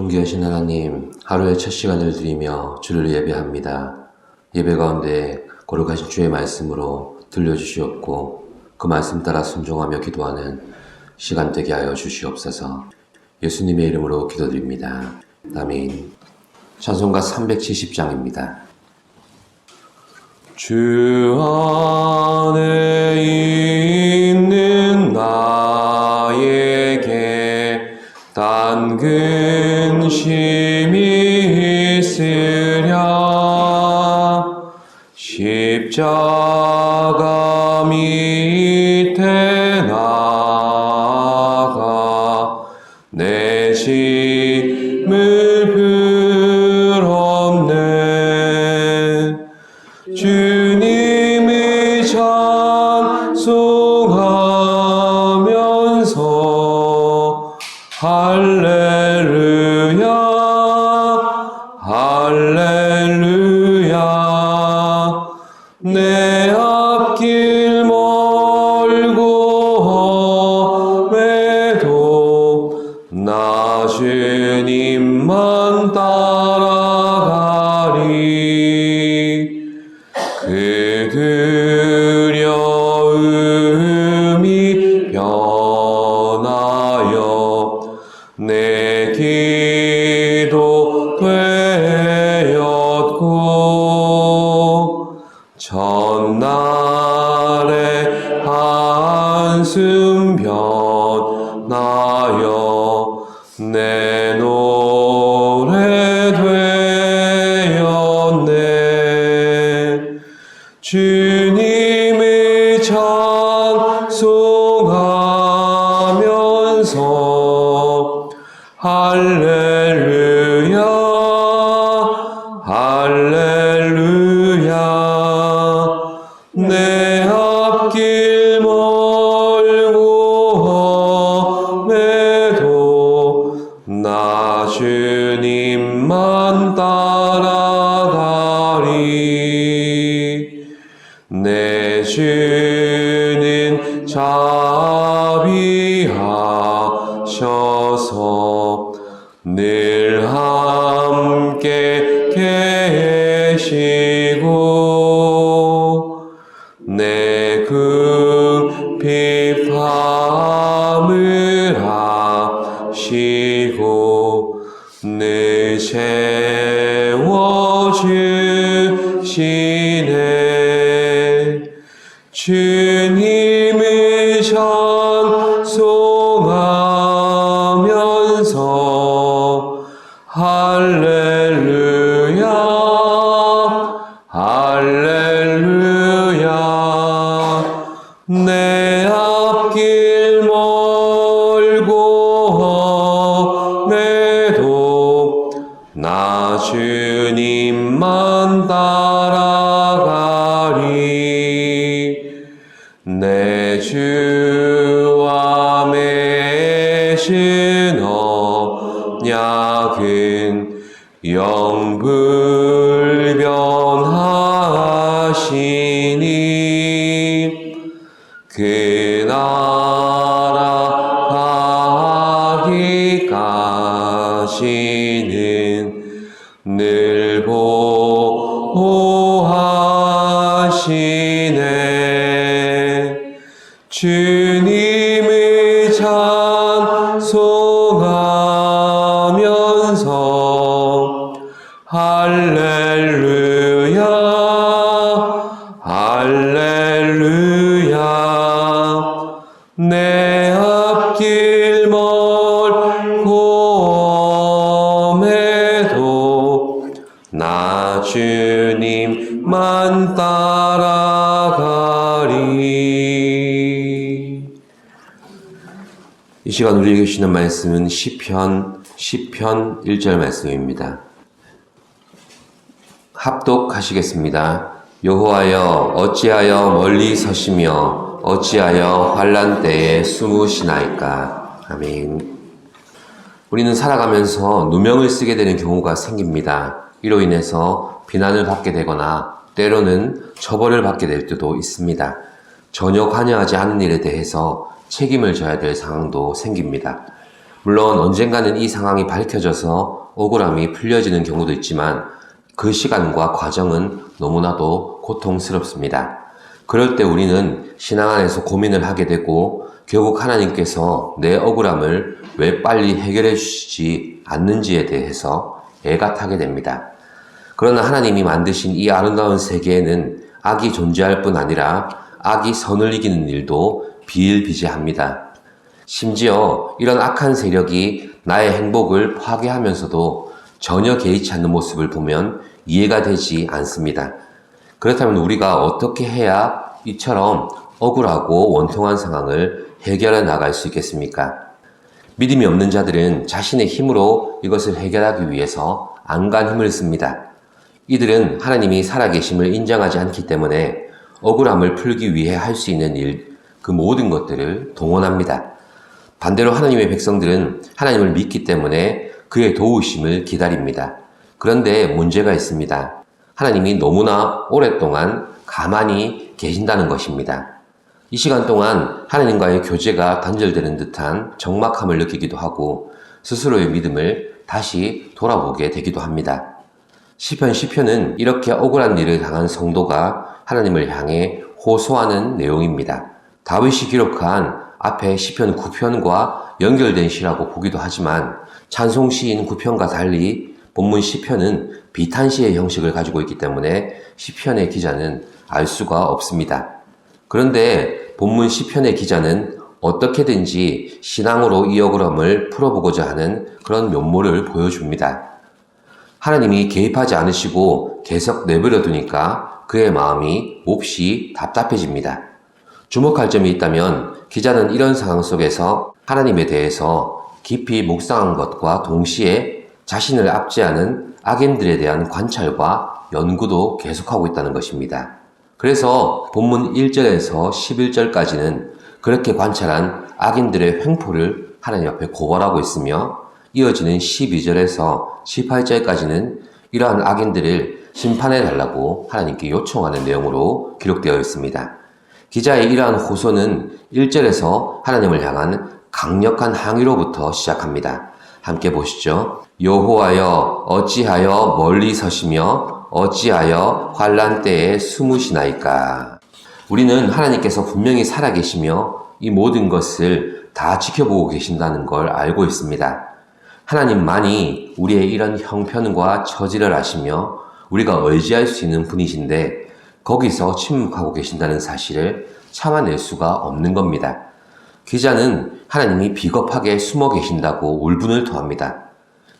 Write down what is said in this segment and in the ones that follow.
존귀하신 하나님, 하루의 첫 시간을 드리며 주를 예배합니다. 예배 가운데 거룩하신 주의 말씀으로 들려주시옵고 그 말씀 따라 순종하며 기도하는 시간 되게 하여 주시옵소서. 예수님의 이름으로 기도드립니다. 아멘. 찬송가 370장입니다. 주 안에 있는 나에게 단 근심이 있으랴. 십자가 밑에 나가 내 짐을 풀었네. 주님을 찬송하면서 할렐루야 할렐루야. 내 앞길 멀고 험해도 나 주님만 따라가리. 그 두려움이 변하여 내 기도 되었고 전날의 한숨 변하여 내 노래 되었네. 주님을 찬송하면서 할렐루야 할렐루야. 내 앞길 멀고 험해도 나 주님만 따라가리. 내 주는 자비하셔서 늘 함께 계시고 내 궁핍함을 아시고 늘 채워주시네. 주님을 찬송하면서 할렐루야 할렐루야. 내 앞길 멀고 험해도 나 주님만 따라가리. 내 주와 맺은 언약은 영불변하시니 그 나라 가기까지는 늘 보호하시네. 주님을 찬송하면서 할렐루야 할렐루야. 내 앞길 멀고 험해도 나 주님만 따라가리. 이 시간 우리에게 주시는 말씀은 시편 1절 말씀입니다. 합독하시겠습니다. 여호와여 어찌하여 멀리 서시며 어찌하여 환난 때에 숨으시나이까. 아멘. 우리는 살아가면서 누명을 쓰게 되는 경우가 생깁니다. 이로 인해서 비난을 받게 되거나 때로는 처벌을 받게 될 때도 있습니다. 전혀 관여하지 않은 일에 대해서 책임을 져야 될 상황도 생깁니다. 물론 언젠가는 이 상황이 밝혀져서 억울함이 풀려지는 경우도 있지만 그 시간과 과정은 너무나도 고통스럽습니다. 그럴 때 우리는 신앙 안에서 고민을 하게 되고 결국 하나님께서 내 억울함을 왜 빨리 해결해 주시지 않는지에 대해서 애가 타게 됩니다. 그러나 하나님이 만드신 이 아름다운 세계에는 악이 존재할 뿐 아니라 악이 선을 이기는 일도 비일비재합니다. 심지어 이런 악한 세력이 나의 행복을 파괴하면서도 전혀 개의치 않는 모습을 보면 이해가 되지 않습니다. 그렇다면 우리가 어떻게 해야 이처럼 억울하고 원통한 상황을 해결해 나갈 수 있겠습니까? 믿음이 없는 자들은 자신의 힘으로 이것을 해결하기 위해서 안간 힘을 씁니다. 이들은 하나님이 살아계심을 인정하지 않기 때문에 억울함을 풀기 위해 할 수 있는 일, 그 모든 것들을 동원합니다. 반대로 하나님의 백성들은 하나님을 믿기 때문에 그의 도우심을 기다립니다. 그런데 문제가 있습니다. 하나님이 너무나 오랫동안 가만히 계신다는 것입니다. 이 시간 동안 하나님과의 교제가 단절되는 듯한 적막함을 느끼기도 하고 스스로의 믿음을 다시 돌아보게 되기도 합니다. 시편은 이렇게 억울한 일을 당한 성도가 하나님을 향해 호소하는 내용입니다. 다윗이 기록한 앞에 시편 9편과 연결된 시라고 보기도 하지만 찬송시인 9편과 달리 본문 시편은 비탄시의 형식을 가지고 있기 때문에 시편의 기자는 알 수가 없습니다. 그런데 본문 시편의 기자는 어떻게든지 신앙으로 이 억울함을 풀어보고자 하는 그런 면모를 보여줍니다. 하나님이 개입하지 않으시고 계속 내버려 두니까 그의 마음이 몹시 답답해집니다. 주목할 점이 있다면 기자는 이런 상황 속에서 하나님에 대해서 깊이 묵상한 것과 동시에 자신을 압제하는 악인들에 대한 관찰과 연구도 계속하고 있다는 것입니다. 그래서 본문 1절에서 11절까지는 그렇게 관찰한 악인들의 횡포를 하나님 앞에 고발하고 있으며 이어지는 12절에서 18절까지는 이러한 악인들을 심판해 달라고 하나님께 요청하는 내용으로 기록되어 있습니다. 기자의 이러한 호소는 1절에서 하나님을 향한 강력한 항의로부터 시작합니다. 함께 보시죠. 여호와여 어찌하여 멀리 서시며 어찌하여 환난 때에 숨으시나이까. 우리는 하나님께서 분명히 살아계시며 이 모든 것을 다 지켜보고 계신다는 걸 알고 있습니다. 하나님만이 우리의 이런 형편과 처지를 아시며 우리가 의지할 수 있는 분이신데 거기서 침묵하고 계신다는 사실을 참아낼 수가 없는 겁니다. 기자는 하나님이 비겁하게 숨어 계신다고 울분을 토합니다.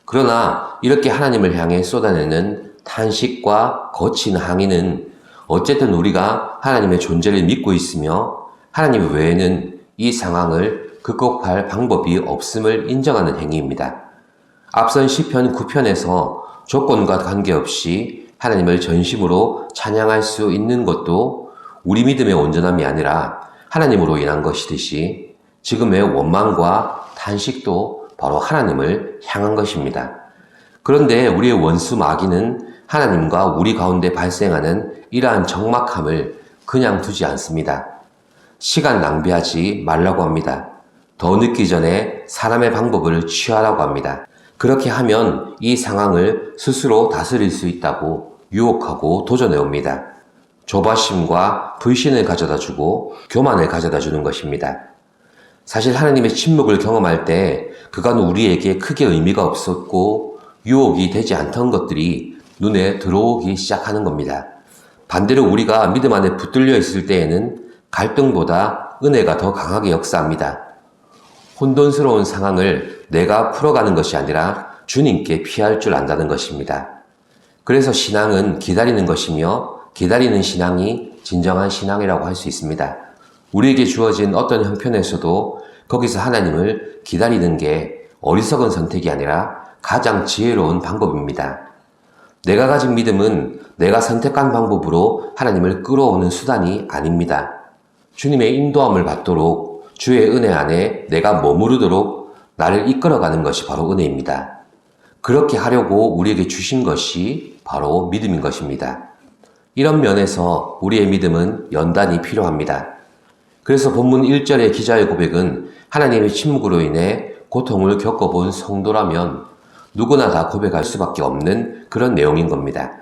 그러나 이렇게 하나님을 향해 쏟아내는 탄식과 거친 항의는 어쨌든 우리가 하나님의 존재를 믿고 있으며 하나님 외에는 이 상황을 극복할 방법이 없음을 인정하는 행위입니다. 앞선 시편 9편에서 조건과 관계없이 하나님을 전심으로 찬양할 수 있는 것도 우리 믿음의 온전함이 아니라 하나님으로 인한 것이듯이 지금의 원망과 탄식도 바로 하나님을 향한 것입니다. 그런데 우리의 원수 마귀는 하나님과 우리 가운데 발생하는 이러한 적막함을 그냥 두지 않습니다. 시간 낭비하지 말라고 합니다. 더 늦기 전에 사람의 방법을 취하라고 합니다. 그렇게 하면 이 상황을 스스로 다스릴 수 있다고 유혹하고 도전해 옵니다. 조바심과 불신을 가져다 주고 교만을 가져다 주는 것입니다. 사실 하나님의 침묵을 경험할 때 그간 우리에게 크게 의미가 없었고 유혹이 되지 않던 것들이 눈에 들어오기 시작하는 겁니다. 반대로 우리가 믿음 안에 붙들려 있을 때에는 갈등보다 은혜가 더 강하게 역사합니다. 혼돈스러운 상황을 내가 풀어가는 것이 아니라 주님께 피할 줄 안다는 것입니다. 그래서 신앙은 기다리는 것이며 기다리는 신앙이 진정한 신앙이라고 할 수 있습니다. 우리에게 주어진 어떤 형편에서도 거기서 하나님을 기다리는 게 어리석은 선택이 아니라 가장 지혜로운 방법입니다. 내가 가진 믿음은 내가 선택한 방법으로 하나님을 끌어오는 수단이 아닙니다. 주님의 인도함을 받도록 주의 은혜 안에 내가 머무르도록 나를 이끌어가는 것이 바로 은혜입니다. 그렇게 하려고 우리에게 주신 것이 바로 믿음인 것입니다. 이런 면에서 우리의 믿음은 연단이 필요합니다. 그래서 본문 1절의 기자의 고백은 하나님의 침묵으로 인해 고통을 겪어본 성도라면 누구나 다 고백할 수밖에 없는 그런 내용인 겁니다.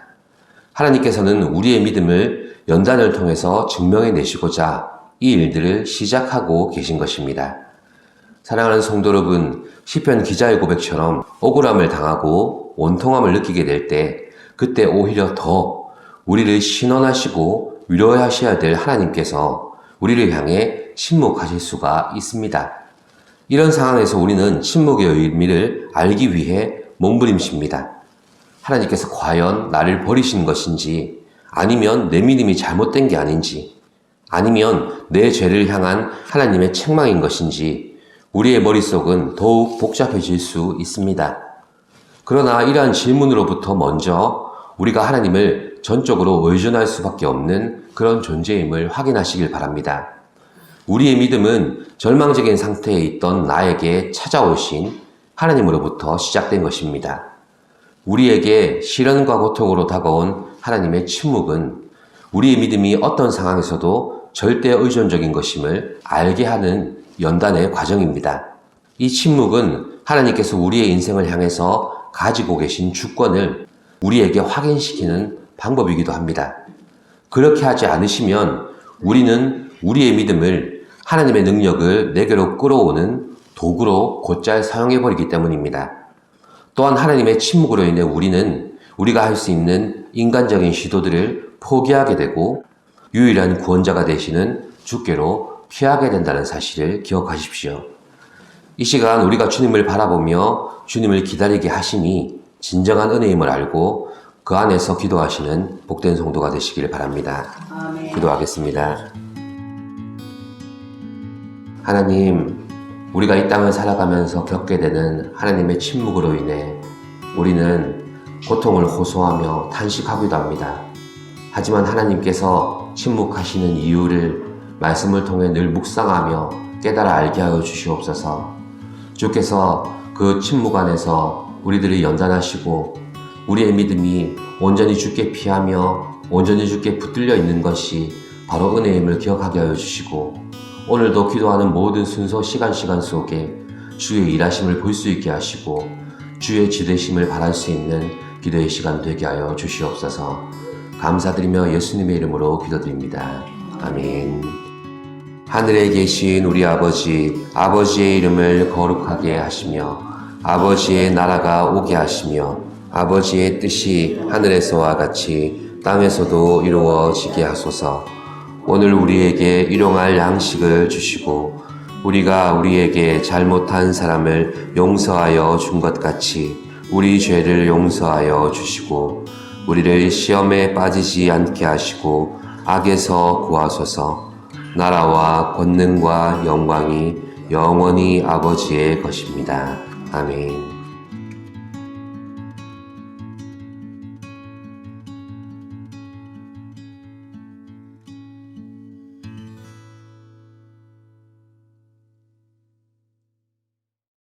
하나님께서는 우리의 믿음을 연단을 통해서 증명해 내시고자 이 일들을 시작하고 계신 것입니다. 사랑하는 성도 여러분, 시편 기자의 고백처럼 억울함을 당하고 원통함을 느끼게 될 때 그때 오히려 더 우리를 신원하시고 위로하셔야 될 하나님께서 우리를 향해 침묵하실 수가 있습니다. 이런 상황에서 우리는 침묵의 의미를 알기 위해 몸부림칩니다. 하나님께서 과연 나를 버리신 것인지, 아니면 내 믿음이 잘못된 게 아닌지, 아니면 내 죄를 향한 하나님의 책망인 것인지 우리의 머릿속은 더욱 복잡해질 수 있습니다. 그러나 이러한 질문으로부터 먼저 우리가 하나님을 전적으로 의존할 수밖에 없는 그런 존재임을 확인하시길 바랍니다. 우리의 믿음은 절망적인 상태에 있던 나에게 찾아오신 하나님으로부터 시작된 것입니다. 우리에게 시련과 고통으로 다가온 하나님의 침묵은 우리의 믿음이 어떤 상황에서도 절대 의존적인 것임을 알게 하는 연단의 과정입니다. 이 침묵은 하나님께서 우리의 인생을 향해서 가지고 계신 주권을 우리에게 확인시키는 방법이기도 합니다. 그렇게 하지 않으시면 우리는 우리의 믿음을 하나님의 능력을 내게로 끌어오는 도구로 곧잘 사용해버리기 때문입니다. 또한 하나님의 침묵으로 인해 우리는 우리가 할 수 있는 인간적인 시도들을 포기하게 되고 유일한 구원자가 되시는 주께로 피하게 된다는 사실을 기억하십시오. 이 시간 우리가 주님을 바라보며 주님을 기다리게 하심이 진정한 은혜임을 알고 그 안에서 기도하시는 복된 성도가 되시기를 바랍니다. 아멘. 기도하겠습니다. 하나님, 우리가 이 땅을 살아가면서 겪게 되는 하나님의 침묵으로 인해 우리는 고통을 호소하며 탄식하기도 합니다. 하지만 하나님께서 침묵하시는 이유를 말씀을 통해 늘 묵상하며 깨달아 알게 하여 주시옵소서. 주께서 그 침묵 안에서 우리들을 연단하시고 우리의 믿음이 온전히 주께 피하며 온전히 주께 붙들려 있는 것이 바로 은혜임을 기억하게 하여 주시고 오늘도 기도하는 모든 순서 시간 속에 주의 일하심을 볼 수 있게 하시고 주의 지되심을 바랄 수 있는 기도의 시간 되게 하여 주시옵소서. 감사드리며 예수님의 이름으로 기도드립니다. 아멘. 하늘에 계신 우리 아버지, 아버지의 이름을 거룩하게 하시며 아버지의 나라가 오게 하시며 아버지의 뜻이 하늘에서와 같이 땅에서도 이루어지게 하소서. 오늘 우리에게 일용할 양식을 주시고 우리가 우리에게 잘못한 사람을 용서하여 준 것 같이 우리 죄를 용서하여 주시고 우리를 시험에 빠지지 않게 하시고 악에서 구하소서. 나라와 권능과 영광이 영원히 아버지의 것입니다. 아멘.